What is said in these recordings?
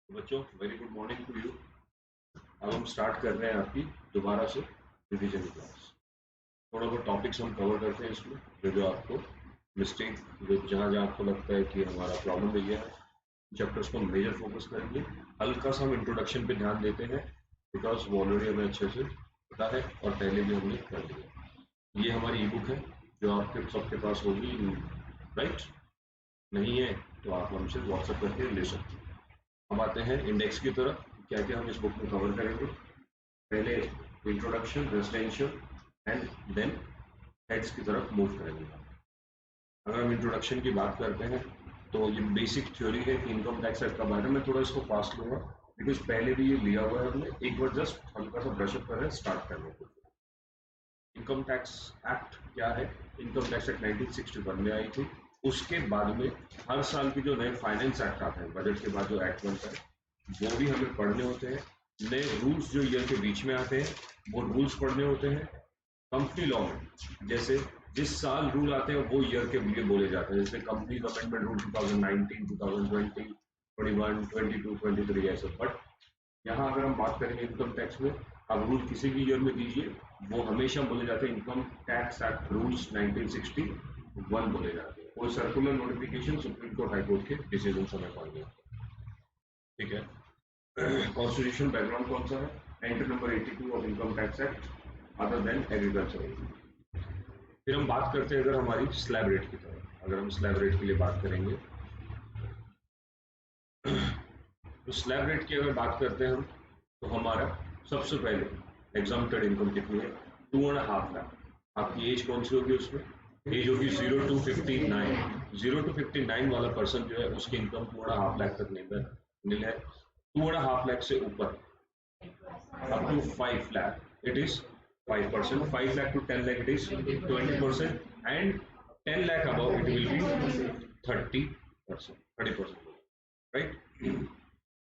बच्चों, very good morning to you. अब हम स्टार्ट कर रहे हैं आपकी दोबारा से रिवीजन क्लास। थोड़ा बहुत टॉपिक्स हम कवर करते हैं इसमें, जो आपको मिस्टेक, जो जहाँ जहाँ आपको लगता है कि हमारा प्रॉब्लम रही है, चैप्टर्स को हम मेजर फोकस करेंगे। हल्का सा हम इंट्रोडक्शन पे ध्यान देते हैं, बिकॉज वो ऑलरेडी हमें अच्छे से पता है और पहले भी हमने कर लिया। ये हमारी ई बुक है जो आपके सबके पास होगी, राइट? नहीं है तो आप हमसे व्हाट्सएप करके ले सकते हैं। हम आते हैं इंडेक्स की तरफ। क्या क्या हम इस बुक में कवर करेंगे? पहले introduction, residential and then heads की तरफ मूव करेंगे। अगर हम इंट्रोडक्शन की बात करते हैं तो ये बेसिक थ्योरी है कि इनकम टैक्स एक्ट का बारे में। थोड़ा इसको फास्ट लूंगा बिकॉज पहले भी ये लिया हुआ है हमने। एक बार जस्ट हल्का सा ब्रशअप कर रहे हैं स्टार्ट करने को। इनकम टैक्स एक्ट क्या है? इनकम टैक्स एक्ट 1961 में आई थी। उसके बाद में हर साल की जो नए फाइनेंस एक्ट आते हैं, बजट के बाद जो एक्ट बनता है वो भी हमें पढ़ने होते हैं। नए रूल्स जो ईयर के बीच में आते हैं वो रूल्स पढ़ने होते हैं। कंपनी लॉ में जैसे जिस साल रूल आते हैं वो ईयर के लिए बोले जाते हैं, जैसे कंपनीज अमेंडमेंट रूल 2019, 2020, 21, 22, 23 ऐसे। बट यहाँ अगर हम बात करेंगे इनकम टैक्स में, आप रूल किसी भी ईयर में दीजिए वो हमेशा बोले जाते हैं इनकम टैक्स एक्ट रूल्स 1961 बोले जाते हैं। कोई circular notification supreme court high court के डिसीजन हमें पढ़ने होते हैं। ठीक है। कॉन्स्टिट्यूशन बैकग्राउंड कौन सा है? Entry number 82 of income tax act other than agriculture. फिर हम बात करते हैं अगर हमारी स्लैब रेट की तरफ। अगर हम स्लैब रेट के लिए बात करेंगे तो स्लैब रेट की अगर बात करते हैं हम, तो हमारा सबसे पहले एग्जाम्प्टेड इनकम कितनी है? 2.5 लाख। आपकी एज कौन सी होगी उसमें? एज होगी 0 to 59। 0 to 59 वाला पर्सन जो है उसकी इनकम 2.5 लाख तक नील है। 2.5 लाख से ऊपर up to 5 lakh it is 5%, 5 lakh to 10 lakh it is 20%, and 10 lakh above it will be 30%, 30%, right?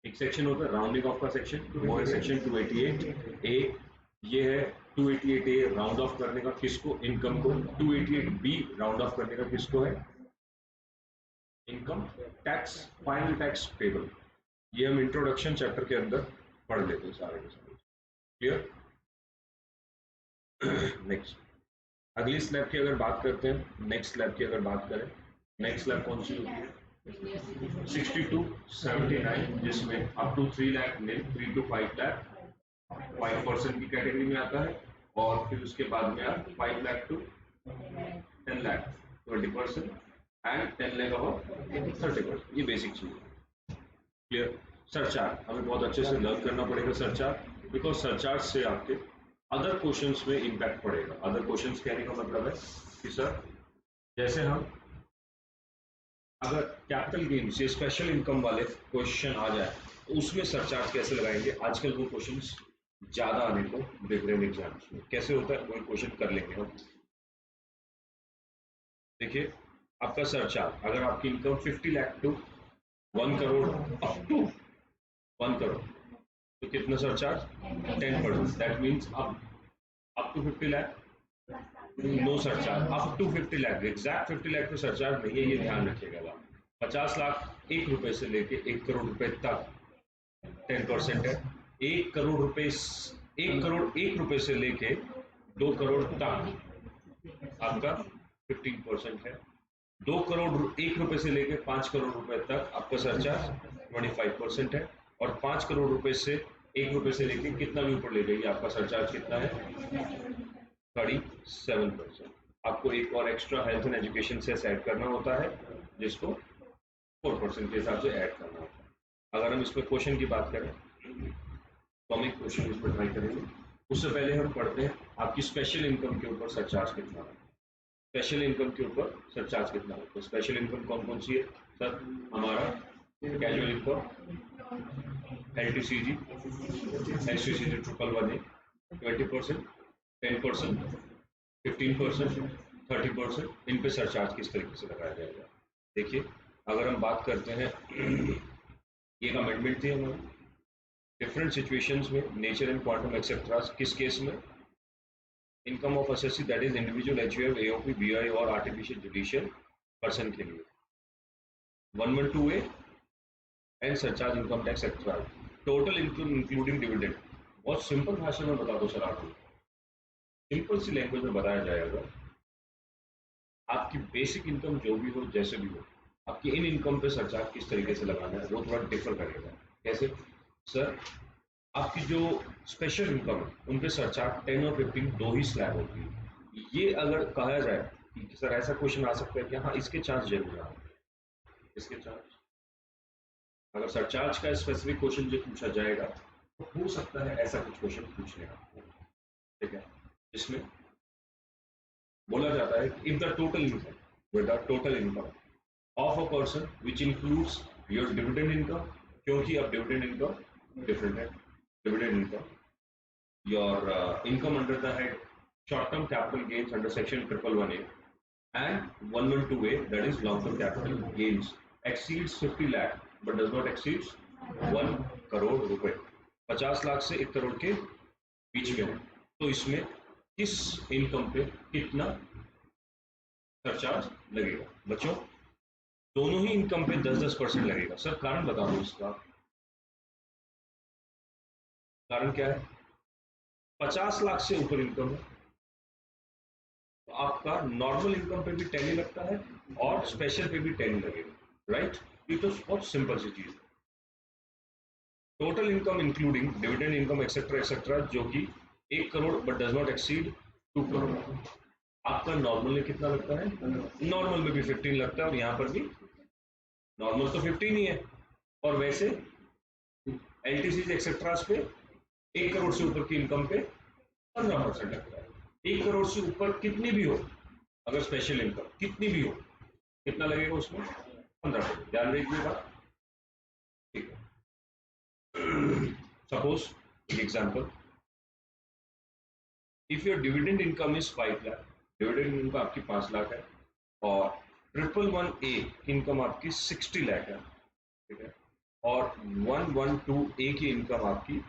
एक सेक्शन होता है राउंडिंग ऑफ का सेक्शन, वो है सेक्शन 288 ए। ये है 288 ए राउंड ऑफ करने का किसको? इनकम को। 288 बी राउंड ऑफ करने का किसको है? Income tax, final tax payable. ये हम इंट्रोडक्शन चैप्टर के अंदर पढ़ लेते हैं सारे के सारे। क्लियर? नेक्स्ट, अगली स्लैब की अगर बात करते हैं, नेक्स्ट स्लैब की अगर बात करें, नेक्स्ट स्लैब कौन सी होती है? 6279, जिसमें up to 3 lakh nil, 3 to 5 lakh 5% की कैटेगरी में आता है। और फिर उसके बाद में आप 5 lakh to 10 lakh 20% and 10 lakh above 30%। ये बेसिक चीज है। क्लियर? सरचार्ज हमें बहुत अच्छे से लर्न करना पड़ेगा सरचार्ज, बिकॉज सरचार्ज से आपके अदर क्वेश्चंस में इंपैक्ट पड़ेगा। अदर क्वेश्चंस कहने का मतलब है कि सर जैसे हम अगर कैपिटल गेन्स या स्पेशल इनकम वाले क्वेश्चन आ जाए तो उसमें सरचार्ज कैसे लगाएंगे। आजकल वो क्वेश्चंस ज्यादा आने को देख रहे हैं एग्जाम्स में। कैसे होता है वो क्वेश्चन कर लेंगे हम। देखिए, आपका सरचार्ज अगर आपकी income 50 lakh to 1 crore, up to 1 crore, तो कितना surcharge? 10%। That means up to 50 lakh no surcharge, up to 50 lakh. Exact 50 lakh पे सरचार्ज नहीं है, ये ध्यान रखिएगा आप। 50 लाख 1 रुपए से लेके 1 करोड़ रुपए तक 10% है। 1 करोड़ रुपए, 1 करोड़ 1 रुपए से लेके 2 करोड़ तक आपका 15% है। 2 करोड़ 1 रुपए से लेके 5 करोड़ रुपए तक आपका सरचार्ज 25% है। और 5 करोड़ रुपए से 1 रुपए से लेके कितना भी ऊपर ले जाइए, आपका सरचार्ज कितना है? 37%। आपको एक और एक्स्ट्रा हेल्थ एंड एजुकेशन से ऐड करना होता है, जिसको 4% के हिसाब से ऐड करना होता है। अगर हम इसमें क्वेश्चन की बात करें तो हम एक क्वेश्चन इसमें ट्राई करेंगे। उससे पहले हम पढ़ते हैं आपकी स्पेशल इनकम के ऊपर सरचार्ज कितना है। स्पेशल इनकम के ऊपर सरचार्ज कितना है? तो स्पेशल इनकम कौन कौन सी है सर? हमारा casual income, LTCG, STCG 111A, 20%, 10%, 15%, 30%, इन पे सरचार्ज किस तरीके से लगाया जाएगा। देखिए, अगर हम बात करते हैं, ये एक अमेंडमेंट थी हमारी डिफरेंट सिचुएशंस में, नेचर एंड क्वांटम एक्सेट्रा। किस केस में? Income of assessee that is individual HUF, AOP, BI और आर्टिफिशियल जुडिशियल पर्सन के लिए। 112A and surcharge income tax extra, total income including dividend. बहुत सिंपल भाषा में बता दो सर आपको, सिंपल सी लैंग्वेज में बताया जाएगा। आपकी बेसिक इनकम जो भी हो, जैसे भी हो, आपकी इन इनकम पे सरचार्ज किस तरीके से लगाना है वो थोड़ा डिफर करेगा। कैसे सर? आपकी जो स्पेशल इनकम है उन पे सरचार्ज 10 और 15 दो ही स्लैब होती है। ये अगर कहा जाए कि सर ऐसा क्वेश्चन आ सकता है कि हाँ इसके चार्ज जरूर आ, इसके चार्ज, अगर सरचार्ज का स्पेसिफिक क्वेश्चन जो पूछा जाएगा तो हो सकता है ऐसा कुछ क्वेश्चन पूछने का, ठीक है, जिसमें बोला जाता है if the total income, with the total income of a person which includes your dividend income, क्योंकि अब डिविडेंड इनकम डिफरेंट है, dividend income your income under the head short-term capital gains under section 111A and 112A, that is long-term capital gains, exceeds 50 lakh but does not exceeds 1 crore रुपए, 50 लाख से 1 करोड़ के बीच में है, तो इसमें किस इनकम पे कितना सरचार्ज लगेगा? बच्चों दोनों ही इनकम पे 10-10% लगेगा। सर कारण बता दो इसका, कारण क्या है? 50 लाख से ऊपर इनकम है तो आपका नॉर्मल इनकम पे भी 10 ही लगता है और स्पेशल पे भी 10 लगेगा, राइट? ये तो बहुत सिंपल सी चीज है। Total income including dividend income etcetera etcetera, जो कि 1 crore but does not exceed 2 crore, आपका नॉर्मल में कितना लगता है? नॉर्मल में भी 15 लगता है और यहाँ पर भी नॉर्मल तो 15 ही है, और वैसे एलटीसी एक्सेट्रा पे 1 करोड़ से ऊपर की इनकम पे 15% लगता है। 1 करोड़ से ऊपर कितनी भी हो, अगर स्पेशल इनकम कितनी भी हो, कितना लगेगा उसमें? 15%। ध्यान रखिएगा, ठीक है। Suppose example, if your dividend income is 5 lakh, dividend income आपकी 5 लाख है और 111A इनकम आपकी 60 लाख है, ठीक है, और 112A की इनकम आपकी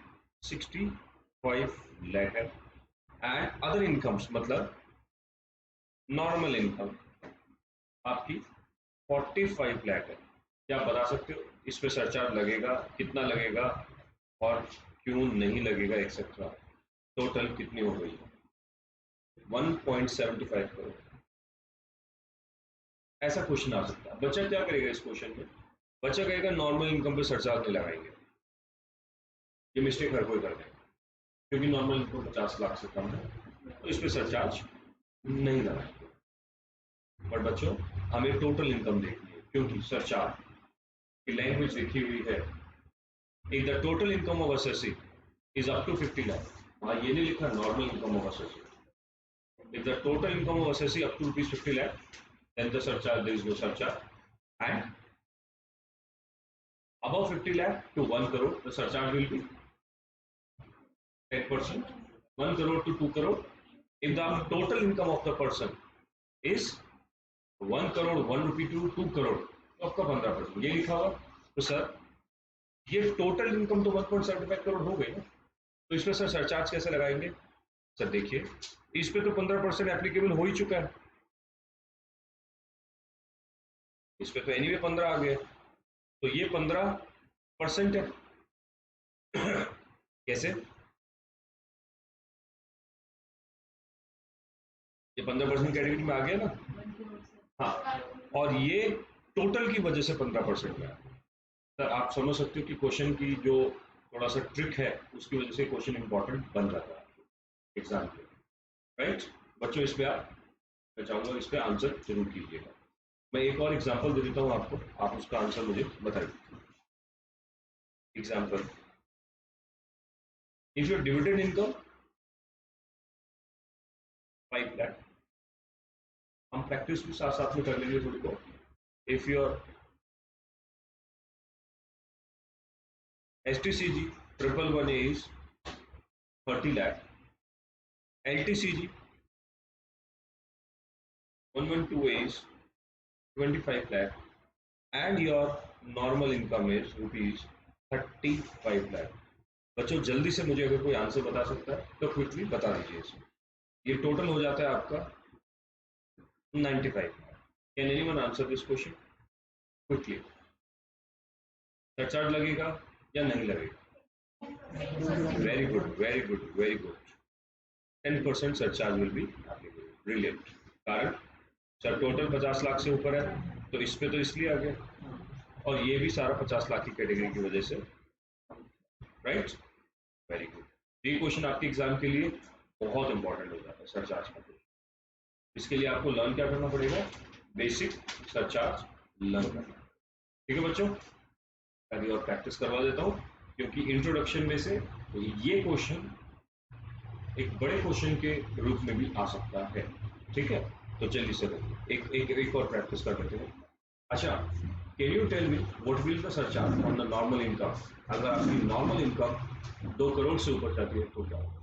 65 लाख है, एंड अदर इनकम्स मतलब नॉर्मल इनकम आपकी 45 लाख है। क्या आप बता सकते हो इस पे सरचार्ज लगेगा, कितना लगेगा और क्यों नहीं लगेगा एक्सेट्रा? टोटल कितनी हो गई? 1.75 करोड़। ऐसा क्वेश्चन आ सकता है। बच्चा क्या करेगा इस क्वेश्चन में? बच्चा कहेगा नॉर्मल इनकम पे सरचार्ज नहीं लगाएंगे, ये मिस्टेक हर कोई कर देगा, क्योंकि नॉर्मल इनकम 50 लाख से कम है तो इस पे सरचार्ज नहीं लगाएंगे। बट बच्चों हमें टोटल इनकम देखनी है, क्योंकि सरचार्ज की लैंग्वेज लिखी हुई है if the total income of assessee is up to 50 lakh, वहां ये नहीं लिखा normal income of assessee. If the total income of assessee up to rupees 50 lakh, then the surcharge, there is no surcharge, and above 50 lakh to 1 crore the surcharge will be 10%, 1 crore to 2 crore. If the total income of the person is 1 crore 1 rupee to 2 crore तो आपका 15% ये लिखा हुआ। तो sir ये total income तो 1.75 करोड़ हो गई ना, तो इसमें सर सरचार्ज कैसे लगाएंगे? सर देखिए इस पे तो 15% एप्लीकेबल हो ही चुका है, इस पे तो एनीवे 15 आ गया, तो ये 15% है। कैसे? ये 15% कैटेगरी में आ गया ना, हाँ, और ये टोटल की वजह से 15% में आ गया। सर आप समझ सकते हो कि क्वेश्चन की जो थोड़ा सा ट्रिक है उसकी वजह से क्वेश्चन इंपॉर्टेंट बन जाता है एग्जाम के, राइट? बच्चों इस पे मैं चाहूंगा इस पे आंसर जरूर कीजिएगा। मैं एक और एग्जांपल दे देता हूं आपको, आप उसका आंसर मुझे बताइए। Example, if your dividend income 5 lakh, हम प्रैक्टिस भी साथ साथ में कर लेंगे थोड़ी को। If your STCG 111A is 30 lakh, LTCG 112A is 25 lakh, and your normal income is rupees 35 lakh। बच्चों जल्दी से मुझे अगर कोई आंसर बता सकता है तो क्विकली बता दीजिए इसमें। ये टोटल हो जाता है आपका 95 lakh. Can anyone answer this question quickly, surcharge लगेगा या नहीं लगेगा? Very good, very good, very good. 10% surcharge will be applicable, brilliant. कारण सर टोटल 50 लाख से ऊपर है तो इस पे तो इसलिए आ गया, और ये भी सारा 50 लाख की कैटेगरी की वजह से, राइट? Very good. ये क्वेश्चन आपके एग्जाम के लिए बहुत इंपॉर्टेंट हो जाता है, सरचार्ज का। इसके लिए आपको लर्न क्या करना पड़ेगा? बेसिक सरचार्ज लर्न करना। ठीक है बच्चों, अभी और प्रैक्टिस करवा देता हूँ, क्योंकि इंट्रोडक्शन में से ये क्वेश्चन एक बड़े क्वेश्चन के रूप में भी आ सकता है। ठीक है, तो चलिए सर एक और प्रैक्टिस कर लेते हैं। अच्छा, can you tell me what will the surcharge on the normal income? अगर आपकी नॉर्मल इनकम 2 करोड़ से ऊपर जाती है तो क्या होगा?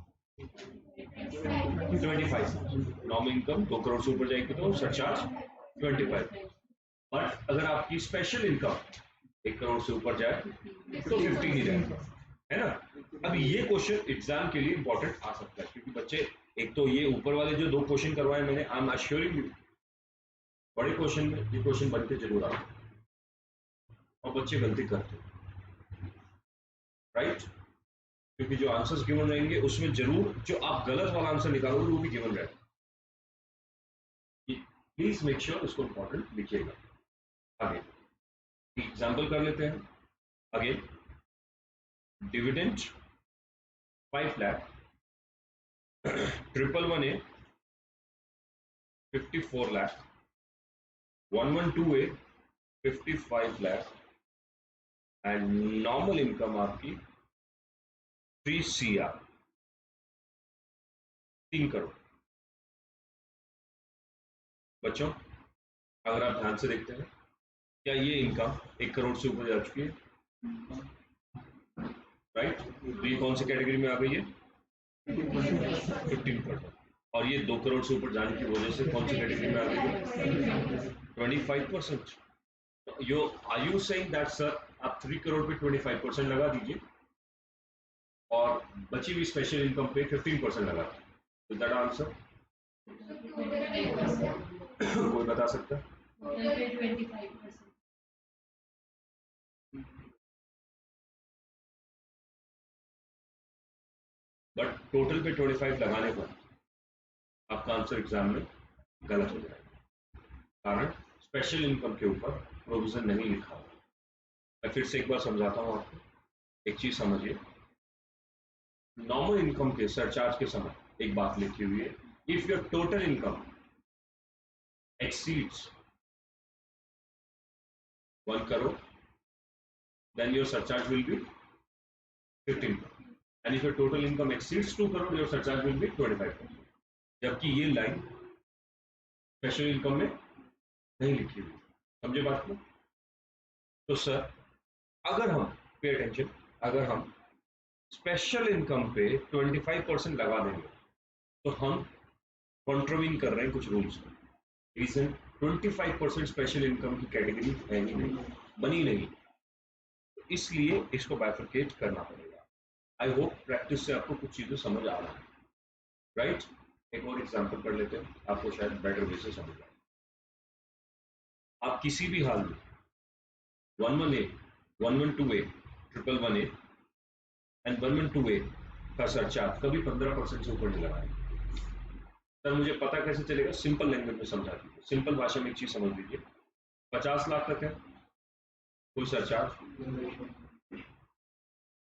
25। नॉर्मल इनकम 2 करोड़ से ऊपर जाएगी तो सरचार्ज 25। बट अगर आपकी स्पेशल इनकम 1 करोड़ से ऊपर जाए तो 15 ही रहेगा, है ना? अब ये क्वेश्चन एग्जाम के लिए इंपॉर्टेंट आ सकता है, क्योंकि बच्चे, एक तो ये ऊपर वाले जो 2 क्वेश्चन करवाए मैंने, आई एम अश्योरिंग यू बड़े क्वेश्चन में ये क्वेश्चन बनते जरूर आते, और बच्चे गलती करते हैं, राइट? क्योंकि जो आंसर्स गिवन रहेंगे उसमें जरूर जो आप गलत वाला आंसर निकालोगे वो भी गिवन रहेगा। प्लीज मेक श्योर इसको इंपॉर्टेंट लिखिएगा। आगे एग्जाम्पल कर लेते हैं। Again, dividend 5 lakh, 111A 54 lakh, 112A 55 lakh, and normal income आपकी 3 CR, 3 करोड़। बच्चों, अगर आप ध्यान से देखते हैं, क्या ये इनकम 1 करोड़ से ऊपर जा चुकी है? राइट? तो ये कौन सी कैटेगरी में आ गई है? 15%। और ये 2 करोड़ से ऊपर जाने की वजह से कौन सी कैटेगरी में आ गई है? 25%। Yo are you saying that sir आप 3 करोड़ पे 25% लगा दीजिए और बची हुई स्पेशल इनकम पे 15% लगा दीजिए, इज दैट आंसर? कोई बता सकता है? बट टोटल पे 25 लगाने पर आपका आंसर एग्जाम में गलत हो जाएगा, कारण स्पेशल इनकम के ऊपर प्रोविजन नहीं लिखा हुआ। मैं फिर से एक बार समझाता हूं आपको, एक चीज समझिए। नॉर्मल इनकम के सरचार्ज के समय एक बात लिखी हुई है, if your total income exceeds 1 crore, then your surcharge will be 15%. And if your total income exceeds 2 crore, your surcharge will be 25%. जबकि ये लाइन स्पेशल इनकम में नहीं लिखी हुई, समझे बात को? तो सर अगर हम, पे अटेंशन, अगर हम स्पेशल इनकम पे 25% लगा देंगे तो हम कॉन्ट्रोविंग कर रहे हैं कुछ रूल्स में। रीजन, 25% स्पेशल इनकम की कैटेगरी है ही नहीं, बनी नहीं, इसलिए इसको बाइफरकेट करना पड़ेगा। आई होप प्रैक्टिस से आपको कुछ चीजें समझ आ रहा है, राइट? एक और एग्जांपल कर लेते हैं, आपको शायद बेटर वे से समझ आए। आप किसी भी हाल में 11A, 112A, 111A and 112A का सरचार्ज कभी 15% से ऊपर नहीं लगाएंगे। सर मुझे पता कैसे चलेगा? सिंपल लैंग्वेज में समझा दीजिए, सिंपल भाषा में एक चीज समझ लीजिए। 50 लाख तक है कुल सरचार्ज,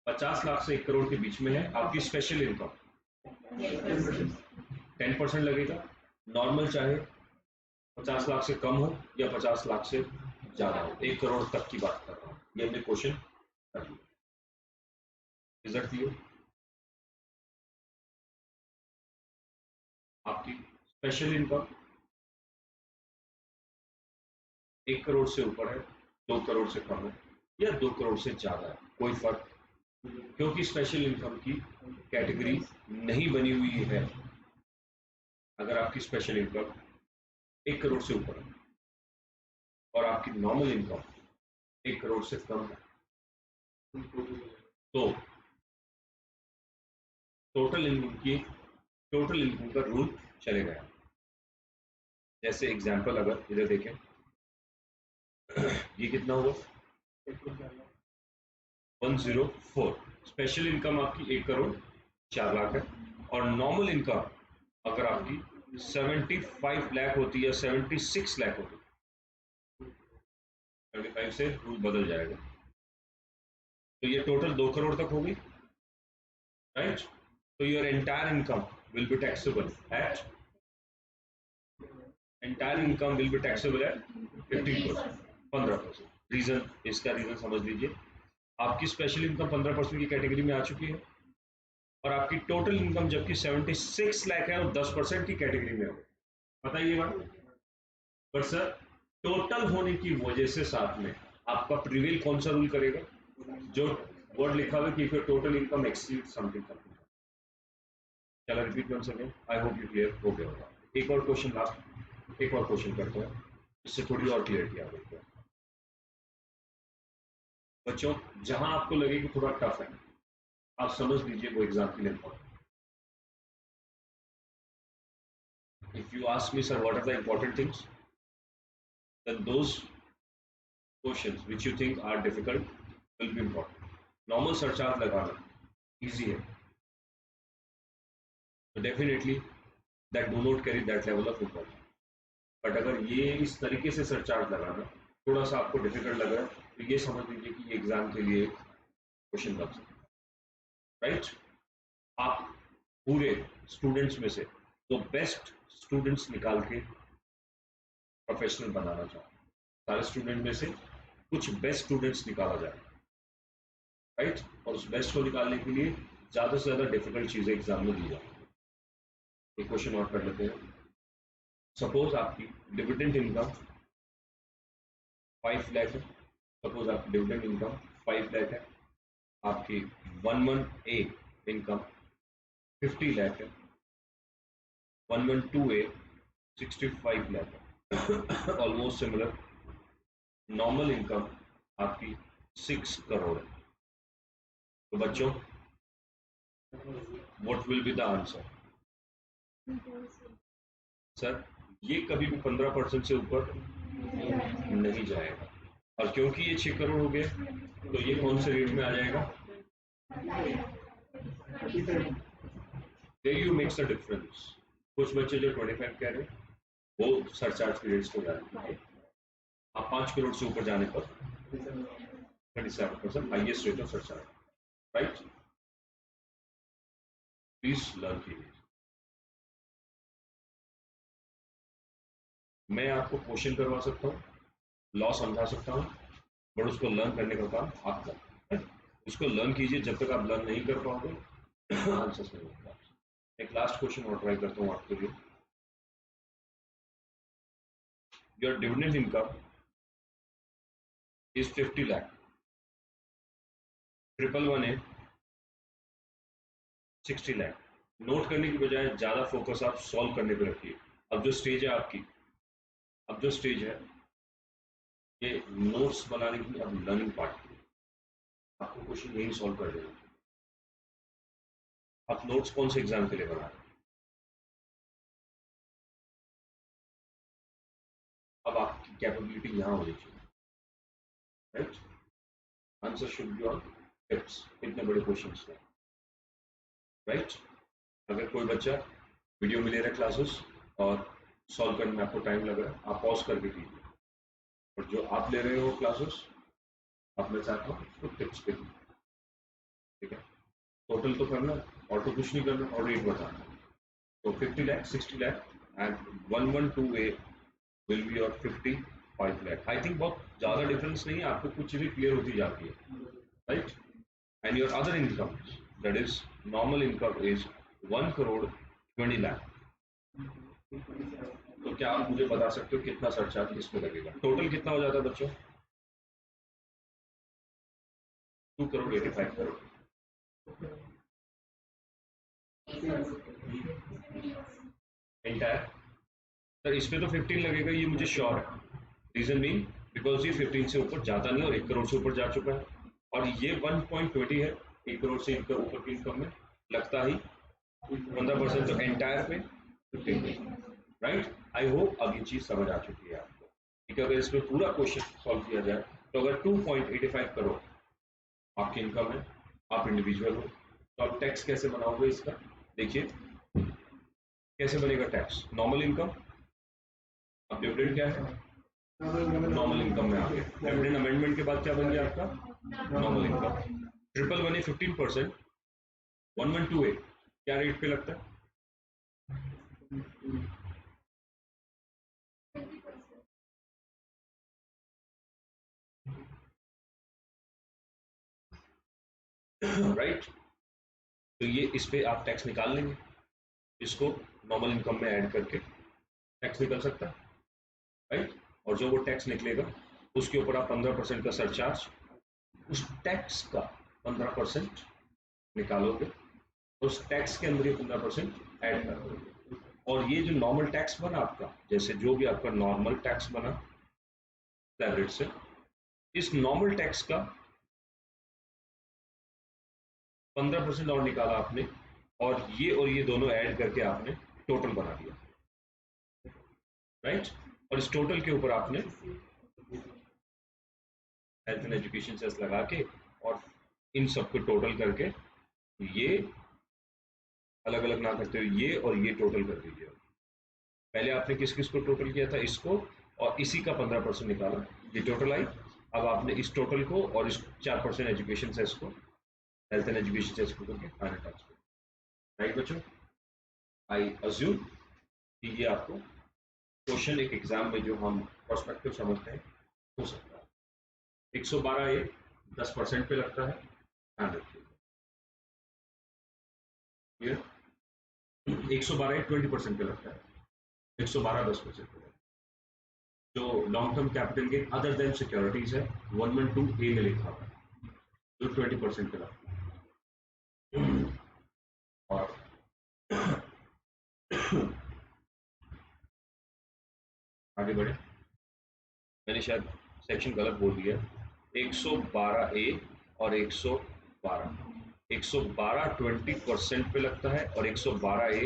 50 लाख से 1 करोड़ के बीच में है आपकी स्पेशल इनकम, 10% लगेगा। नॉर्मल चाहे 50 लाख से कम हो या 50 लाख से ज्यादा हो, 1 करोड़ तक की बात कर रहा हूं, ये हमने क्वेश्चन कर लिया। Result clear? आपकी स्पेशल इनकम 1 करोड़ से ऊपर है, 2 करोड़ से कम है या 2 करोड़ से ज्यादा है, कोई फर्क, क्योंकि स्पेशल इनकम की कैटेगरी नहीं बनी हुई है। अगर आपकी स्पेशल इनकम 1 करोड़ से ऊपर है और आपकी नॉर्मल इनकम 1 करोड़ से कम है, तो टोटल इनकम का रूल चलेगा। जैसे एग्जांपल अगर इधर देखें, ये कितना हुआ 104। स्पेशल इनकम आपकी 1 करोड़ 4 लाख है, और नॉर्मल इनकम अगर आपकी 75 लाख होती है या 76 लाख होती है, 75 से रूल बदल जाएगा, तो ये टोटल 2 करोड़ तक होगी, राइट? तो your entire income will be taxable at 15%। Reason, इसका रीजन समझ लीजिए, आपकी स्पेशल इनकम 15% की कैटेगरी में आ चुकी है, और आपकी टोटल इनकम जबकि 76 लाख है वो 10% की कैटेगरी में है। पता है ये बात? पर सर टोटल होने की वजह से साथ में आपका प्रिवेल कौन सा रूल करेगा? जो वर्ड लिखा हुआ है कि if your total income exceed something something. चलो रिपीट कर सकें, आई होप यू क्लियर हो गया होगा। एक और क्वेश्चन लास्ट, एक और क्वेश्चन करते हैं, इससे थोड़ी और क्लियरिटी आ गई है। बच्चों जहां आपको लगे कि थोड़ा टफ है, आप समझ लीजिए वो एग्जाम के लिए important. If you ask me, sir, what are the important things? Then those questions which you think are difficult will be important. Normal surcharge लगाना easy है, so definitely that do not carry that level of importance. But अगर ये इस तरीके से surcharge लगाना थोड़ा सा आपको difficult लग रहा है, तो ये समझ लीजिए कि ये एग्जाम के लिए क्वेश्चन बन सकता है, राइट? आप पूरे स्टूडेंट्स में से तो बेस्ट स्टूडेंट्स निकाल के प्रोफेशनल बनाना चाहते हैं, सारे स्टूडेंट में से कुछ बेस्ट स्टूडेंट्स निकाला जाए, राइट? और उस बेस्ट को निकालने के लिए ज्यादा से ज्यादा डिफिकल्ट चीजें एग्जाम में दी जाती है। एक क्वेश्चन और कर लेते हैं। सपोज आपकी डिविडेंड इनकम 5 लाख है, सपोज आपकी डिविडेंड इनकम 5 लाख है, आपकी 11A इनकम 50 लाख है, 112A 65 लाख है, ऑलमोस्ट सिमिलर। नॉर्मल इनकम आपकी 6 करोड़ है। तो बच्चों what will be the answer? Sir ये कभी भी 15% से ऊपर नहीं जाएगा, और क्योंकि ये 6 करोड़ हो गए तो ये कौन से रेट में आ जाएगा? There you makes a difference. कुछ बच्चे जो 25 कह रहे हैं वो सरचार्ज के रेट्स को जा रहे हैं, आप 5 करोड़ से ऊपर जाने पर 37% highest rate of surcharge, right? Please learn कीजिए। मैं आपको क्वेश्चन करवा सकता हूँ, लॉ समझा सकता हूँ, बट उसको लर्न करने का काम आपका है। उसको लर्न कीजिए, जब तक आप लर्न नहीं कर पाओगे आंसर्स नहीं होगा। एक लास्ट क्वेश्चन और ट्राई करता हूँ आपके लिए। Your dividend income is 50 lakh, 111A 60 lakh. Note करने की बजाय ज्यादा फोकस आप सॉल्व करने पे रखिए। अब जो स्टेज है आपकी, अब जो स्टेज है ये नोट्स बनाने की, अब लर्निंग पार्ट की, आपको क्वेश्चन यही सॉल्व कर देना। आप नोट्स कौन से एग्जाम के लिए बना रहे हैं? अब आपकी कैपेबिलिटी यहां होनी चाहिए, right? Answer should be on tips, इतने बड़े क्वेश्चंस में, राइट? अगर कोई बच्चा वीडियो में ले रहा है क्लासेस और सॉल्व करने में आपको टाइम लग रहा है, आप पॉज करके कीजिए, और जो आप ले रहे हो क्लासेस आप मैं चाहता हूँ उसको टिप्स पे कीजिए, ठीक है? टोटल तो करना और तो कुछ नहीं करना, और रेट बताना। तो 50 lakh 60 lakh and 112A will be your 55 lakh. I think बहुत ज्यादा डिफरेंस नहीं है, आपको कुछ चीजें क्लियर होती जाती है, right? And your other income that is normal income is 1 crore 20 lakh. तो क्या आप मुझे बता सकते हो कितना सरचार्ज इसमें लगेगा? टोटल कितना हो जाता है बच्चों? 2 करोड़ 85 करोड़। एंटायर सर इसमें तो 15 लगेगा, ये मुझे श्योर है। रीजन मीन बिकॉज ये 15 से ऊपर जाता नहीं और 1 करोड़ से ऊपर जा चुका है, और ये 1.20 है 1 करोड़ से ऊपर की इनकम में लगता ही 15%, तो एंटायर पे 15%, राइट? आई होप अब ये चीज समझ आ चुकी है आपको, ठीक है? अगर इसमें पूरा क्वेश्चन सॉल्व किया जाए तो अगर 2.85 करोड़ आपकी इनकम है, आप इंडिविजुअल हो, तो आप टैक्स कैसे बनाओगे इसका? देखिए कैसे बनेगा टैक्स। नॉर्मल इनकम, अब डिविडेंड क्या है, नॉर्मल इनकम में आ गया। डिविडेंड अमेंडमेंट के बाद क्या बन गया आपका? Normal income. ट्रिपल बने 15%, 112A क्या रेट पे लगता है? राइट तो ये इस पे आप टैक्स निकाल लेंगे, इसको नॉर्मल इनकम में ऐड करके टैक्स निकल सकता है, राइट। और जो वो टैक्स निकलेगा उसके ऊपर आप 15% का सरचार्ज, उस टैक्स का 15% निकालोगे, उस टैक्स के अंदर ही 15% ऐड कर दोगे। और ये जो नॉर्मल टैक्स बना आपका, जैसे जो भी आपका नॉर्मल टैक्स बना स्लैब रेट से, इस नॉर्मल टैक्स का 15% और निकाला आपने, और ये दोनों ऐड करके आपने टोटल बना दिया, राइट। और इस टोटल के ऊपर आपने हेल्थ एंड एजुकेशन सेस लगा के और इन सबको टोटल करके ये अलग अलग ना करते हुए ये और ये टोटल कर दीजिए। पहले आपने किस किस को टोटल किया था? इसको, और इसी का 15% निकाला, ये टोटल आई। अब आपने इस टोटल को और इस 4% एजुकेशन सेस को, हेल्थ एंड एजुकेशन सेस को करके फाइनल टैक्स को, राइट बच्चों। आई अज्यूम कि ये आपको क्वेश्चन एक एग्जाम में जो हम प्रोस्पेक्टिव समझते हैं हो सकता है। 112A 10% पे लगता है, ध्यान रखिए। 112A 20% पे लगता है, 112 10% पे लगता है। जो long term capital gain other than securities है 112A में लिखा हुआ है, जो 20% पे लगता है। और आगे बढ़े, मैंने शायद सेक्शन गलत बोल दिया। 112A और 112, 112 20% पे लगता है और 112A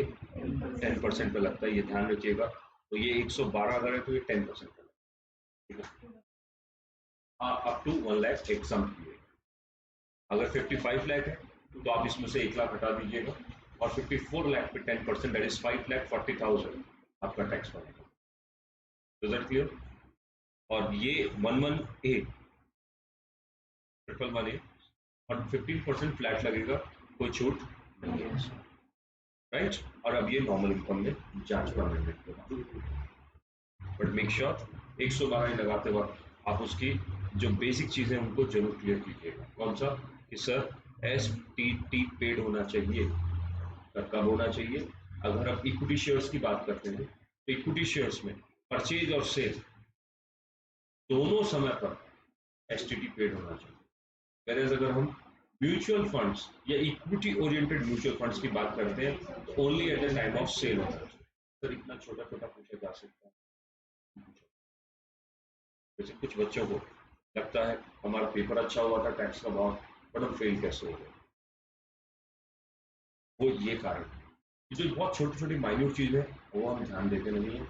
10% पे लगता है, ये ध्यान रखिएगा। तो ये 112 अगर है तो ये 10% पे लगता है। आप अप टू 1 लाख एग्जाम किए, अगर 55 लाख है तो आप इसमें से 1 लाख हटा दीजिएगा, और 54 लाख पे 10%, दैट इज 5,40,000 आपका टैक्स बनेगा। Result clear? और ये 11A 111A और 15% फ्लैट लगेगा, कोई छूट नहीं है, राइट। और अब ये नॉर्मल इनकम में जांच परमानेंट के बाद, बट मेक श्योर 112 लगाते वक्त आप उसकी जो बेसिक चीजें उनको जरूर क्लियर कीजिएगा। कौन सा? कि सर STT पेड होना चाहिए, कब होना चाहिए? अगर आप इक्विटी शेयर्स की बात करते हैं तो इक्विटी शेयर्स में परचेज और सेल दोनों समय पर STT पेड होना चाहिए। whereas अगर हम म्यूचुअल फंड्स या इक्विटी ओरिएंटेड म्यूचुअल फंड्स की बात करते हैं तो only at the time of sale होना चाहिए। सर इतना छोटा छोटा पूछा जा सकता है। जैसे कुछ बच्चों को लगता है हमारा पेपर अच्छा हुआ था टैक्स का भाव, बट हम फेल कैसे हो गए? वो ये कारण है, जो बहुत छोटी छोटी माइन्यूट चीजें हैं वो हम ध्यान देते नहीं है,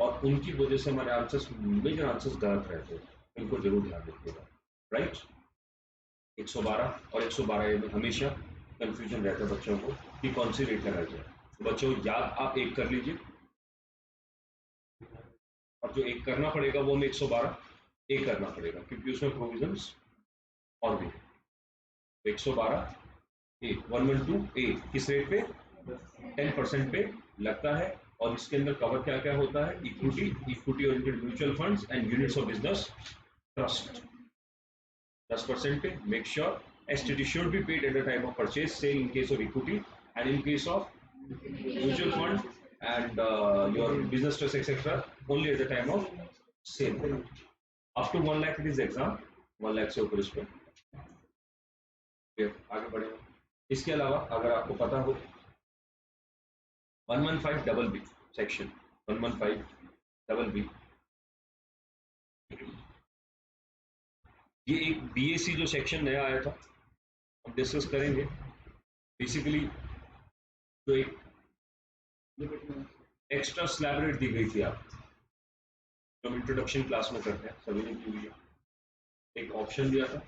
और उनकी वजह से हमारे आंसर्स, मेजर आंसर्स गलत रहते हैं। इनको जरूर ध्यान रखिएगा, राइट। 112 और 112A में हमेशा कंफ्यूजन रहता है बच्चों को कि कौन सी रेट लगाई जाए। तो बच्चों याद आप एक कर लीजिए, और जो एक करना पड़ेगा वो हमें 112A करना पड़ेगा, क्योंकि उसमें प्रोविजंस और भी है। 112A 112A किस रेट पे? 10% पे लगता है, और इसके अंदर कवर क्या क्या होता है? Equity, equity oriented mutual funds and units of business trust. 10% पे make sure STT should be paid at the time of purchase, sale in case of equity, and in case of mutual fund and your business trust etc. only at the time of sale. Up to 1 lakh it is exam, 1 lakh से ऊपर इस पे आगे बढ़ेगा। इसके अलावा अगर आपको पता हो 115BB सेक्शन 115BB, ये एक BAC जो सेक्शन नया आया था हम डिस्कस करेंगे। बेसिकली जो एक एक्स्ट्रा स्लैब रेट दी गई थी आप, जो हम इंट्रोडक्शन क्लास में करते हैं, सभी ने की हुई है। एक ऑप्शन दिया था,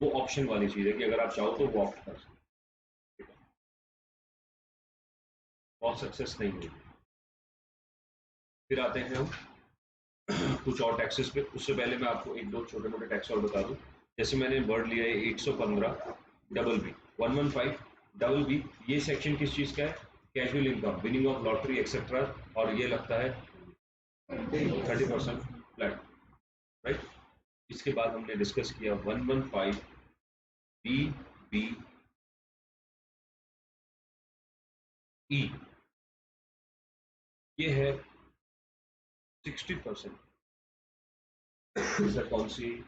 वो ऑप्शन वाली चीज है कि अगर आप चाहो तो वो ऑप्ट कर सकते हो, और सक्सेस नहीं होगी। फिर आते हैं हम कुछ और टैक्सेस पे। उससे पहले मैं आपको एक दो छोटे मोटे टैक्स और बता दूं। जैसे मैंने वर्ड लिया है 815 डबल बी, 115 डबल बी, ये सेक्शन किस चीज का है? Casual income, winning of lottery etcetera, और ये लगता है 30% फ्लैट, राइट। इसके बाद हमने डिस्कस किया 115 बी बी ई, ये है 60%। सर कौन सी?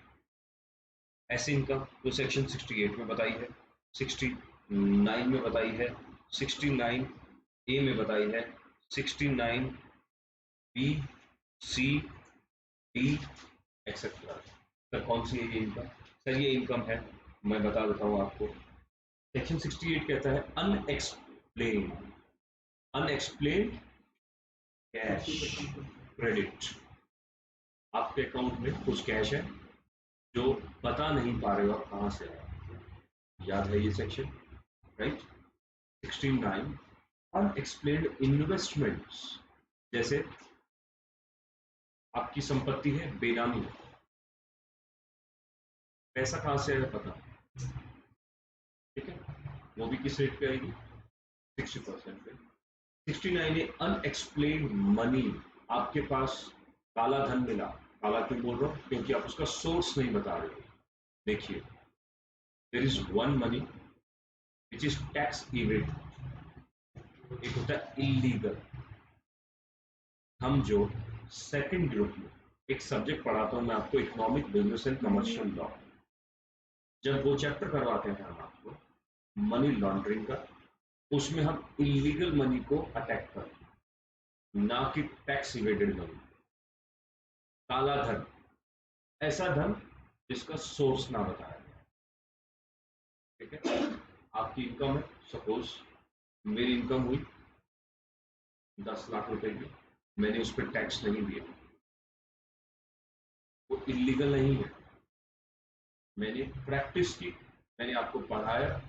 ऐसी इनकम जो सेक्शन 68 में बताई है, 69 में बताई है, 69 ए में बताई है, 69 B C D etcetera. Sir कौन सी है ये इनकम? सर ये इनकम है, मैं बता देता हूँ आपको। सेक्शन 68 कहता है अनएक्सप्लेन, अनएक्सप्लेन कैश क्रेडिट। आपके अकाउंट में कुछ कैश है जो बता नहीं पा रहे हो आप कहां से आया। याद है ये सेक्शन, राइट? 69 अनएक्सप्लेन्ड इन्वेस्टमेंट्स, जैसे आपकी संपत्ति है बेनामी, पैसा कहां से आया पता, ठीक है, वो भी किस रेट पे आएगी? 60% पे। 69 है अनएक्सप्लेन्ड मनी, आपके पास काला धन मिला। काला क्यों बोल रहा हूं? क्योंकि आप उसका सोर्स नहीं बता रहे हो। देखिए, there is one money which is tax evade, एक होता है इलीगल। हम जो सेकंड ग्रुप में एक सब्जेक्ट पढ़ाता हूं मैं आपको, economic business and commercial law, जब वो चैप्टर करवाते हैं हम आपको मनी लॉन्ड्रिंग का, उसमें हम इलीगल मनी को अटैक करते हैं, ना कि टैक्स इवेडेड मनी। काला धन, ऐसा धन जिसका सोर्स ना बताया गया, ठीक है। आपकी इनकम है, सपोज मेरी इनकम हुई 10 लाख रुपए की, मैंने उस पर टैक्स नहीं दिया, वो इलीगल नहीं है। मैंने प्रैक्टिस की, मैंने आपको पढ़ाया,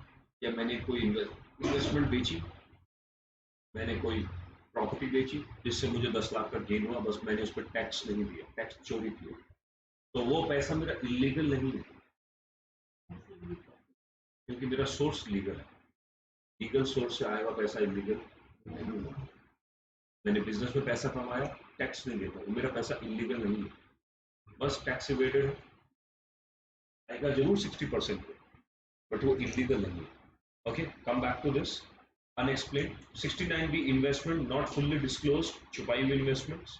या मैंने कोई इन्वेस्टमेंट बेची, मैंने कोई प्रॉपर्टी बेची जिससे मुझे 10 लाख का गेन हुआ, बस मैंने उस पर टैक्स नहीं दिया, टैक्स चोरी किया, तो वो पैसा मेरा इलीगल नहीं है, क्योंकि मेरा सोर्स लीगल है। लीगल सोर्स से आया हुआ पैसा इलीगल नहीं हुआ। मैंने बिजनेस में पैसा कमाया, टैक्स नहीं देता, वो मेरा पैसा इलीगल नहीं है, बस टैक्स इवेडेड है, आएगा जरूर 60% पे, बट वो इलीगल नहीं है। Okay, come back to this unexplained. 69 B investment not fully disclose, छुपाई हुई इन्वेस्टमेंट्स।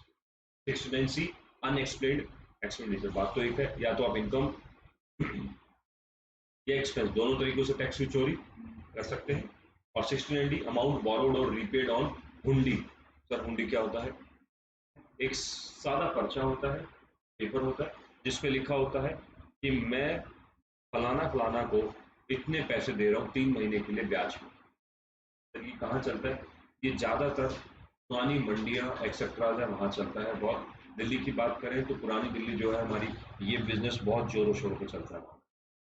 69 सी अनएक्सप्लेन्ड एक्सपेंडिचर। बात तो एक है, या तो आप इनकम या एक्सपेंस दोनों तरीकों से टैक्स की चोरी कर सकते हैं। और 69 डी अमाउंट बोरोड और रीपेड ऑन हुंडी। सर हुंडी क्या होता है? एक सादा पर्चा होता है, पेपर होता है, जिसपे लिखा होता है कि मैं फलाना फलाना को इतने पैसे दे रहा हूँ 3 महीने के लिए ब्याज में। तो ये कहाँ चलता है? ये ज्यादातर पुरानी मंडियाँ एक्सेट्रा है, वहाँ चलता है बहुत। दिल्ली की बात करें तो पुरानी दिल्ली जो है हमारी, ये बिजनेस बहुत जोरों शोरों पे चलता है।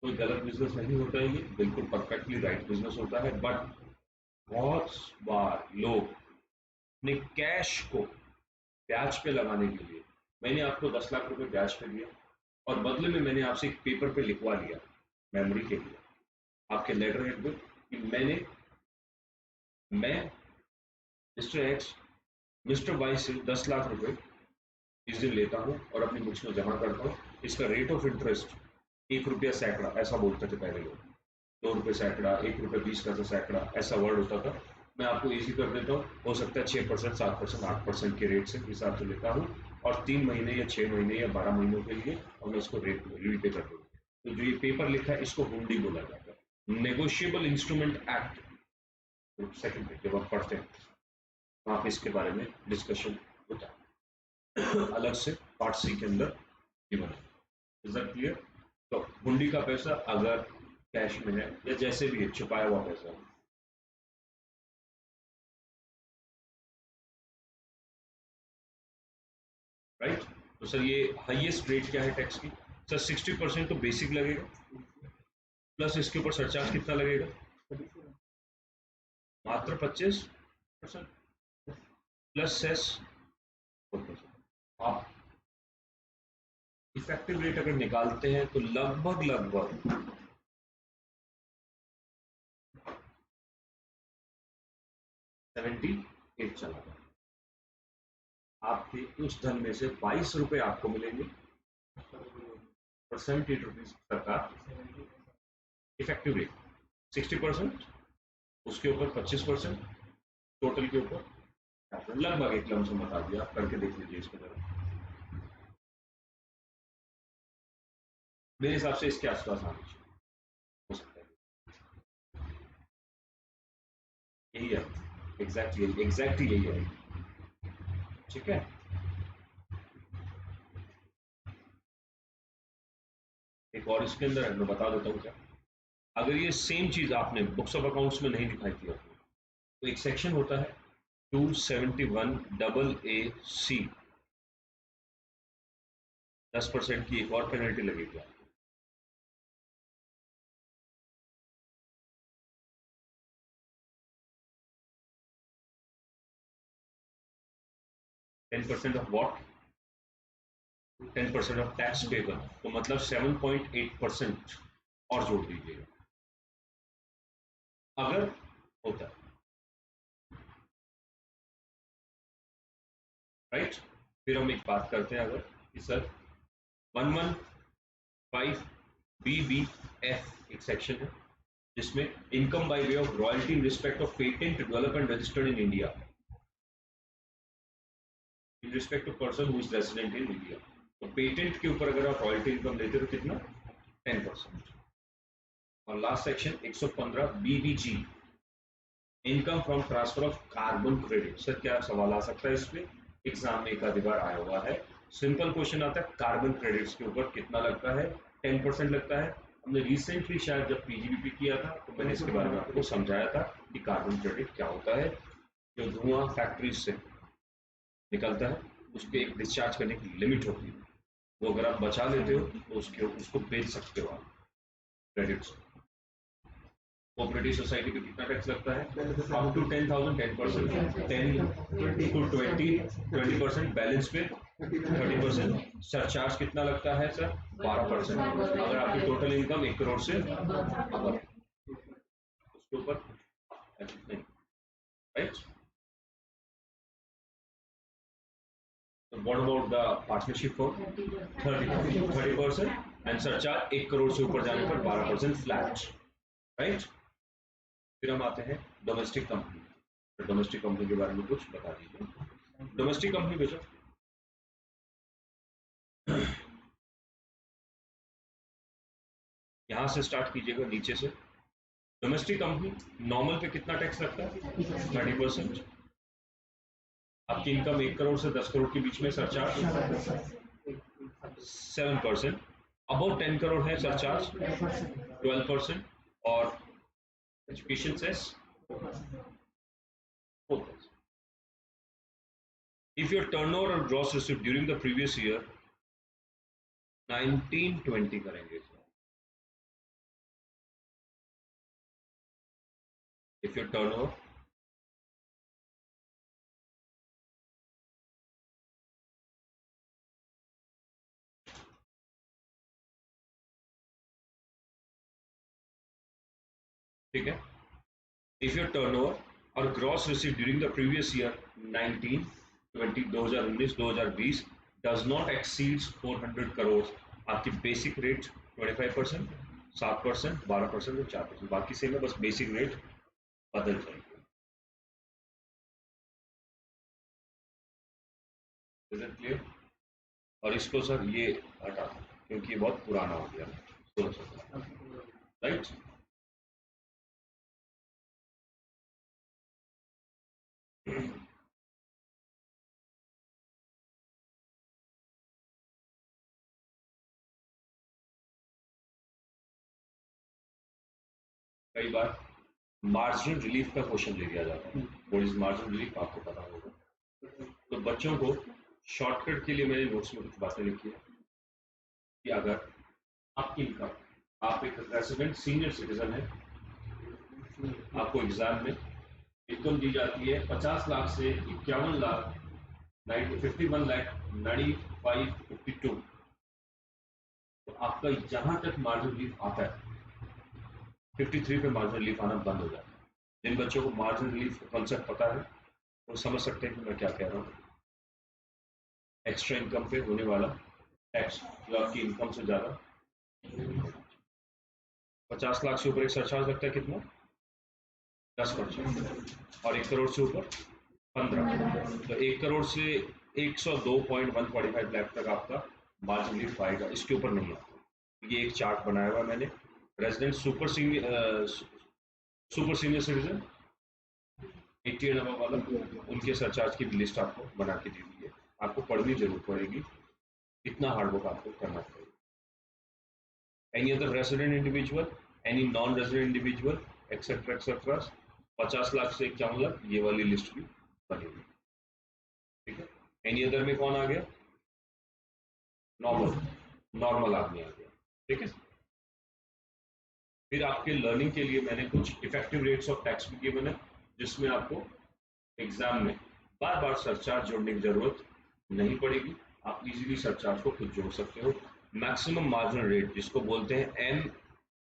कोई गलत बिजनेस नहीं होता है, ये बिल्कुल परफेक्टली राइट बिजनेस होता है। बट बहुत बार लोग अपने कैश को ब्याज पे लगाने के लिए, मैंने आपको 10 लाख रुपए ब्याज पे दिया और बदले में मैंने आपसे एक पेपर पे लिखवा लिया मेमोरी के लिए, आपके लेटर हेड पे, कि मैं मिस्टर एक्स मिस्टर वाई से 10 लाख रुपए इस दिन लेता हूँ और अपनी बुक्स में जमा करता हूँ। इसका रेट ऑफ इंटरेस्ट 1 रुपया सैकड़ा, ऐसा बोलते थे पहले लोग। 2 रुपये सैकड़ा, 1 रुपये 20 पैसे सैकड़ा, ऐसा वर्ड होता था। मैं आपको इजी कर देता हूँ, हो सकता है 6%, 7%, 8% के रेट से हिसाब से लेता हूँ, और 3 महीने या 6 महीने या 12 महीनों के लिए, और मैं उसको रेट रीपे कर दूँ। तो जो ये पेपर लिखा है इसको हुंडी बोला जाता है। नेगोशिएबल इंस्ट्रूमेंट एक्ट सेकंड पे जब आप पढ़ते हैं, वहां पे इसके बारे में डिस्कशन होता है अलग से पार्ट सी के अंदर गिवन है। Is that clear? तो हुंडी का पैसा अगर कैश में है या जैसे भी है, छुपाया हुआ पैसा है, राइट। तो सर ये हाईएस्ट रेट क्या है टैक्स की? सर 60% तो बेसिक लगेगा, प्लस इसके ऊपर सरचार्ज कितना लगेगा? मात्र 25% प्लस सेस 4%। आप इफेक्टिव रेट अगर निकालते हैं तो लगभग लगभग 78 चला गया। आपके उस धन में से 22 रुपए आपको मिलेंगे और 78 रुपीज सरकार इफेक्टिव रेट, 60% उसके ऊपर 25% टोटल के ऊपर लगभग एक लमसम बता दिया, आप करके देख लीजिए इसको जरा। मेरे हिसाब से इसके आसपास आना चाहिए, हो सकता है यही है, एग्जैक्टली यही है। ठीक है, एक और इसके अंदर मैं बता देता हूँ क्या। अगर ये सेम चीज आपने बुक्स ऑफ अकाउंट्स में नहीं दिखाई थी आपने, तो एक सेक्शन होता है 271AA C, 10% की एक और पेनल्टी लगेगी आपको। 10% of what? 10% of tax payable, तो मतलब 7.8% और जोड़ दीजिएगा अगर होता है, राइट। फिर हम एक बात करते हैं अगर कि सर 115BBF एक सेक्शन है जिसमें income by way of royalty in respect of patent development registered in India in respect of person who is resident in India. तो पेटेंट के ऊपर अगर आप रॉयल्टी इनकम लेते हो तो कितना? 10%। और last section 115BBG, income from transfer of carbon credit. Sir क्या सवाल आ सकता है इसमें? एग्जाम में एक आधी बार आया हुआ है, सिंपल क्वेश्चन आता है कार्बन क्रेडिट्स के ऊपर कितना लगता है? 10% लगता है। हमने रिसेंटली शायद जब पीजीबीपी किया था तो मैंने इसके बारे में आपको समझाया था कि कार्बन क्रेडिट क्या होता है। जो धुआं फैक्ट्रीज से निकलता है उसके एक डिस्चार्ज करने की लिमिट होती है, वो अगर आप बचा लेते हो तो उसको बेच सकते हो आप क्रेडिट्स। कोऑपरेटिव सोसाइटी पे कितना टैक्स लगता है? अप टू 10,000 10%, 10 टू 20% बैलेंस पे 30%। सरचार्ज कितना लगता है सर? 12%। अगर आपकी टोटल इनकम 1 करोड़ से अगर उसके ऊपर नहीं, right. So what about the partnership for 30% and surcharge 1 crore से ऊपर जाने पर 12% फ्लैट, राइट। फिर हम आते हैं डोमेस्टिक कंपनी। तो डोमेस्टिक कंपनी के बारे में कुछ बता दीजिए। डोमेस्टिक कंपनी बेचो, यहां से स्टार्ट कीजिएगा नीचे से। डोमेस्टिक कंपनी नॉर्मल पे कितना टैक्स लगता है? 30%। आपकी इनकम 1 करोड़ से 10 करोड़ के बीच में सरचार्ज 7%। अबाउट 10 करोड़ है सरचार्ज 12%। और education cess 4%। If your turnover or gross receipt during the previous year 1920 करेंगे। If your turnover ठीक है, if your turnover और gross receipt during the previous year 1920 2019-2020 does not exceed 400 crore, आपकी बेसिक रेट 25%, 7%, 12% और 4%, बाकी same है, बस बेसिक रेट बदल जाएगी। Is it clear? और इसको सर ये हटा क्योंकि ये बहुत पुराना हो गया 1600, राइट। कई बार मार्जिनल रिलीफ का क्वेश्चन ले लिया जाता है। व्हाट इज मार्जिनल रिलीफ आपको पता होगा। तो बच्चों को शॉर्टकट के लिए मैंने नोट्स में कुछ बातें लिखी है कि अगर आपकी इनकम, आप एक रेसिडेंट सीनियर सिटीजन है, आपको एग्जाम में इनकम दी जाती है 50 लाख से 51 लाख 51 लाख 9552, तो आपका जहां तक मार्जिन रिलीफ आता है 53 पे मार्जिन रिलीफ आना बंद हो जाता है। जिन बच्चों को मार्जिन रिलीफ का कॉन्सेप्ट पता है वो समझ सकते हैं कि मैं क्या कह रहा हूँ। एक्स्ट्रा इनकम पे होने वाला टैक्स जो आपकी इनकम से ज्यादा, 50 लाख से ऊपर एक सरचार्ज लगता है कितना, 10%, और 1 करोड़ से ऊपर 15। तो 1 करोड़ से 102.145 लाख तक आपका मार्जिन रिलीफ आएगा, इसके ऊपर नहीं आता। ये एक चार्ट बनाया हुआ है मैंने, resident super senior citizen 80 and above वाला, उनके सरचार्ज की भी लिस्ट आपको बना के दी हुई है, आपको पढ़नी जरूर पड़ेगी, इतना हार्डवर्क आपको करना पड़ेगा। Any other resident individual, any non resident individual etcetera etcetera, 50 lakh से 51 लाख, ये वाली लिस्ट भी बनी हुई, ठीक है। एनी अदर में कौन आ गया, नॉर्मल आदमी आ गया, ठीक है। फिर आपके लर्निंग के लिए मैंने कुछ इफेक्टिव रेट्स ऑफ टैक्स भी गिवन है, जिसमें आपको एग्जाम में बार बार सरचार्ज जोड़ने की जरूरत नहीं पड़ेगी, आप इजीली सरचार्ज को खुद जोड़ सकते हो। मैक्सिमम मार्जिनल रेट जिसको बोलते हैं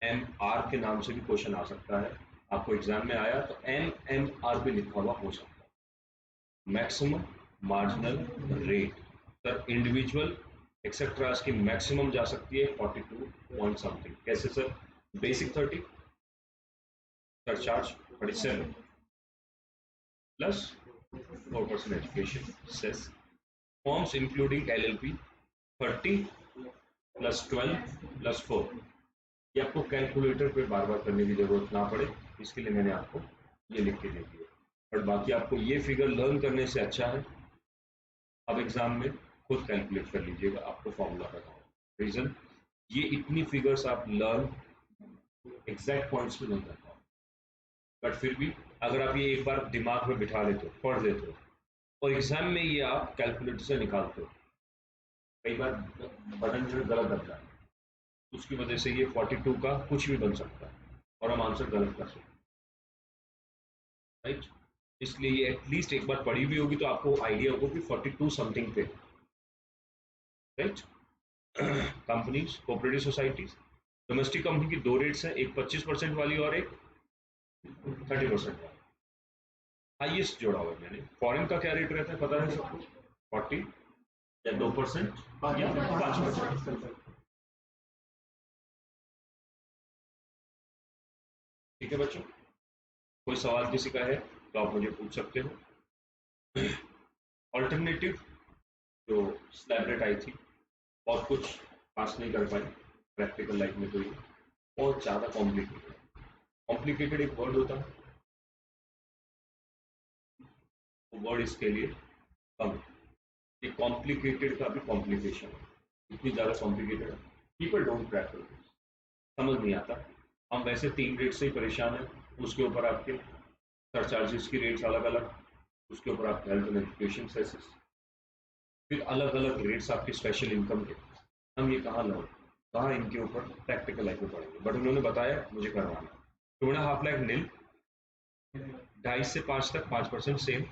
MMR के नाम से भी क्वेश्चन आ सकता है, आपको एग्जाम में आया तो MMR पे लिखा हुआ हो सकता है, maximum marginal rate. Sir individual etcetera की मैक्सिमम जा सकती है 42 पॉइंट समथिंग, कैसे sir, basic 30, surcharge 47 plus 4% education cess, forms including LLP 30 plus 12 plus 4, ये आपको कैलकुलेटर पे बार बार करने की जरूरत ना पड़े, इसके लिए मैंने आपको ये लिख के दे दिया। बट बाकी आपको ये फिगर लर्न करने से अच्छा है अब एग्जाम में खुद कैलकुलेट कर लीजिएगा, आपको फॉर्मूला पता हो। रीजन, ये इतनी फिगर्स आप लर्न एग्जैक्ट पॉइंट्स में नहीं कर पाओ, बट फिर भी अगर आप ये एक बार दिमाग में बिठा लेते हो, पढ़ लेते हो, और एग्जाम में ये आप कैलकुलेटर से निकालते हो, कई बार बटन जो गलत दब जाए, उसकी वजह से ये 42 का कुछ भी बन सकता है और हम आंसर गलत कर सकते हैं, राइट। इसलिए ये एटलीस्ट एक बार पढ़ी हुई होगी तो आपको आइडिया होगा कि 42 समथिंग पे, right. Companies, cooperative societies, domestic company की 2 रेट्स हैं, एक 25% वाली और एक 30% वाली, हाईएस्ट जोड़ा हुआ है मैंने। फॉरेन का क्या रेट रहता है पता है सबको, 40 या 2% या 5%, ठीक है बच्चों। कोई सवाल किसी का है तो आप मुझे पूछ सकते हो। ऑल्टरनेटिव जो स्लैब रेट आई थी और कुछ पास नहीं कर पाई प्रैक्टिकल लाइफ में, तो ये बहुत ज़्यादा कॉम्प्लिकेटेड एक वर्ड होता है, वो वर्ड इसके लिए कम, ये कॉम्प्लिकेटेड का भी कॉम्प्लिकेशन है, इतनी ज़्यादा कॉम्प्लिकेटेड है, पीपल डोंट प्रैक्टिस, समझ नहीं आता। हम वैसे 3 रेट से ही परेशान है, उसके ऊपर आपके सरचार्जेस की रेट्स अलग अलग, उसके ऊपर आपके हेल्थ एंड एजुकेशन सेसेस, फिर अलग अलग रेट्स आपके स्पेशल इनकम के, हम ये कहाँ इनके ऊपर प्रैक्टिकल लाइफ में पढ़ेंगे। बट उन्होंने बताया मुझे करवाना 2.5 लाख नील, 2.5 से 5 तक 5% सेम,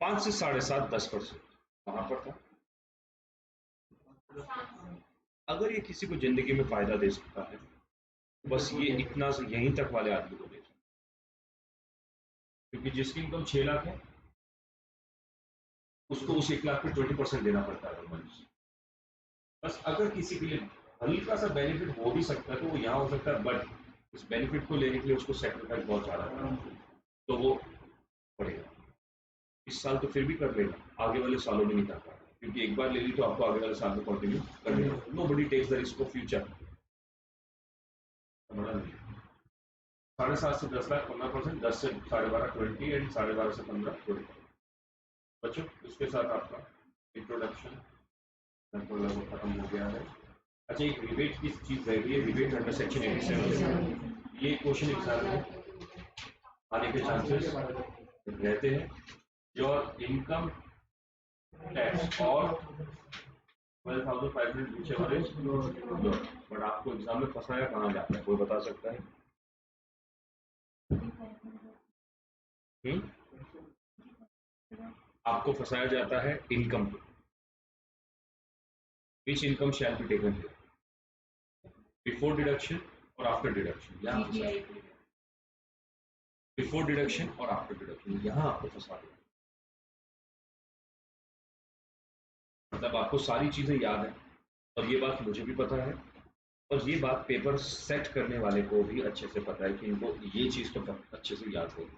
5 से 7.5 10%, कहाँ पर था। अगर ये किसी को जिंदगी में फायदा दे सकता है बस ये इतना से यहीं तक वाले आदमी को दे सकता, क्योंकि जिसकी इनकम 6 लाख है उसको उस 1 लाख पे 20% देना पड़ता है। बस अगर किसी के लिए हल्का सा बेनिफिट हो भी सकता है तो वो यहाँ हो सकता है, बट इस बेनिफिट को लेने के लिए उसको सेक्रीफाइस बहुत ज्यादा करना, तो वो पड़ेगा। इस साल तो फिर भी कर लेगा, आगे वाले सालों में नहीं कर पाएगा, क्योंकि एक बार ले ली तो आपको आगे वाले साल में कंटिन्यू करना। Nobody takes the risk of future, बड़ा नहीं। 7.5 से 10 लाख 15%, 10 से 12.5 20 एंड 12.5 से 15 20। बच्चों इसके साथ आपका इंट्रोडक्शन लगभग खत्म हो गया है। अच्छा, एक रिबेट की चीज रह गई है, रिबेट अंडर सेक्शन 87, ये क्वेश्चन एग्जाम में आने के चांसेस रहते हैं। योर इनकम टैक्स और 12,500 which ever is lower. But आपको एग्जाम में फंसाया कहाँ जाता है, कोई बता सकता है? आपको फंसाया जाता है इनकम पे. विच income shall be taken before deduction और आफ्टर डिडक्शन. यहाँ बिफोर डिडक्शन और आफ्टर डिडक्शन, यहाँ आपको फंसा दिया. मतलब आपको सारी चीजें याद है, और ये बात मुझे भी पता है, और ये बात पेपर सेट करने वाले को भी अच्छे से पता है कि इनको ये चीज तो अच्छे से याद होगी.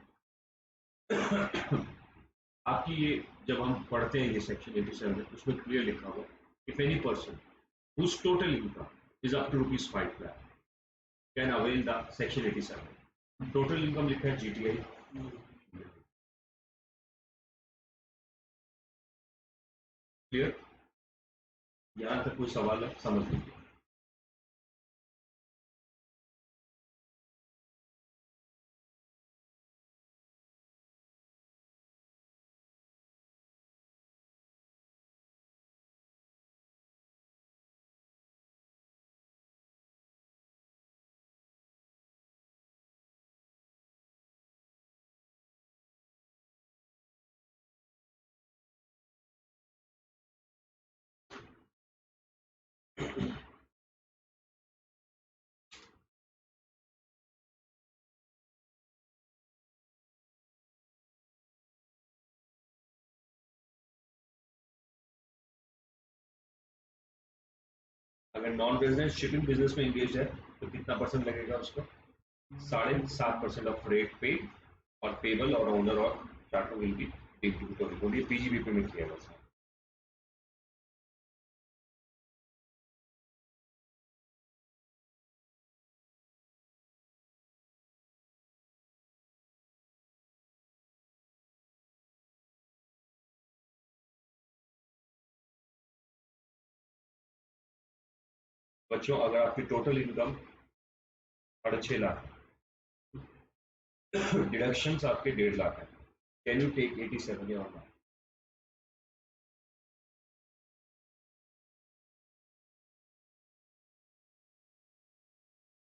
आपकी ये जब हम पढ़ते हैं ये सेक्शन 87 उसमें क्लियर लिखा हुआ, if any person whose total income is up to rupees 5 lakh can avail the section 87. Total income लिखा है जीटीआई. क्लियर? यहां तक कोई सवाल है, समझ लीजिए. अगर नॉन रेजिडेंट शिपिंग बिजनेस में एंगेज है तो कितना परसेंट लगेगा उसको? 7.5% ऑफ रेट पे और पेबल और ओनर और चार्टर विल बी डिस्ट्रीब्यूटर. ये पीजीबीपी में किया बस. बच्चों, अगर आपकी टोटल इनकम 6.5 लाख, डिडक्शन आपके 1.5 लाख है, कैन यू टेक 87 या नॉट?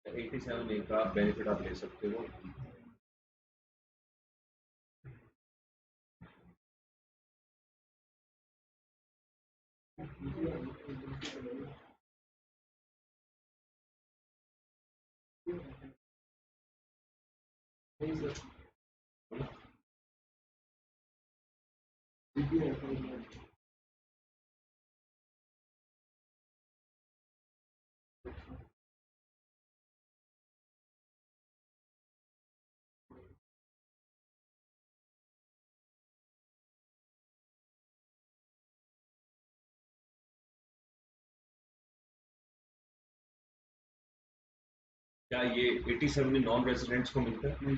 87 का बेनिफिट आप ले सकते हो. क्या ये 87 नॉन रेजिडेंट्स को मिलता है? नहीं.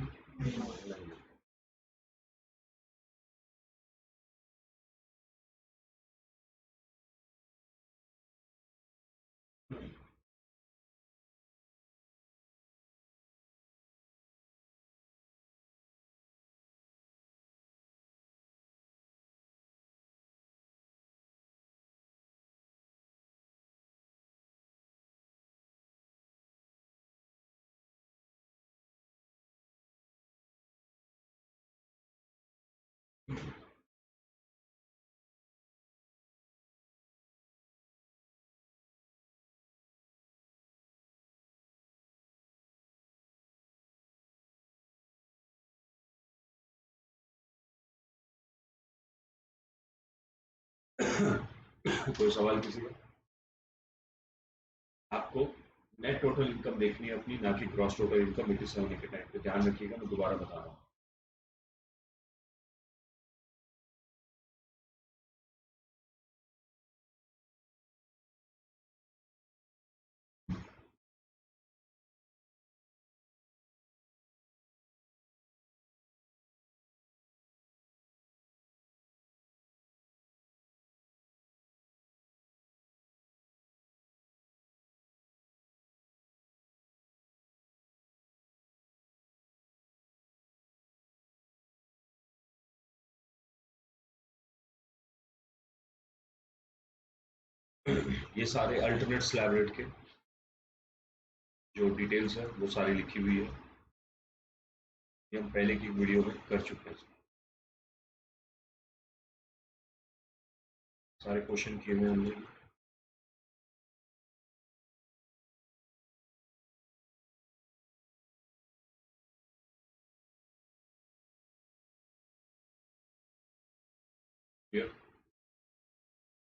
कोई सवाल किसी का? आपको नेट टोटल इनकम देखनी है अपनी, ना कि ग्रॉस टोटल इनकम 87 के टाइम पे. ध्यान रखिएगा, मैं दोबारा बता रहा हूँ. ये सारे अल्टरनेट स्लैब रेट के जो डिटेल्स है वो सारी लिखी हुई है, ये हम पहले की वीडियो में कर चुके हैं। सारे क्वेश्चन किए हुए हमने।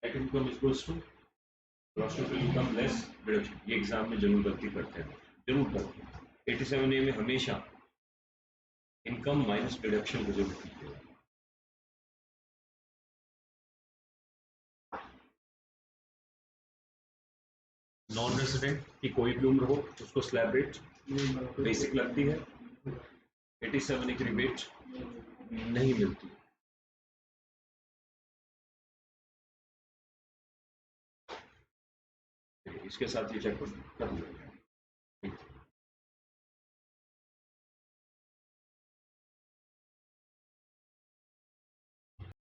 Net income equals to gross total income less deduction. ये एग्जाम में जरूर गलती करते हैं, जरूर करते हैं। 87A में हमेशा इनकम माइनस डिडक्शन को जरूर कीजिएगा। नॉन रेसिडेंट की कोई भी उम्र हो उसको स्लैब रेट बेसिक लगती है, 87A की रिबेट नहीं मिलती। इसके साथ ये चैप्टर कर लिया।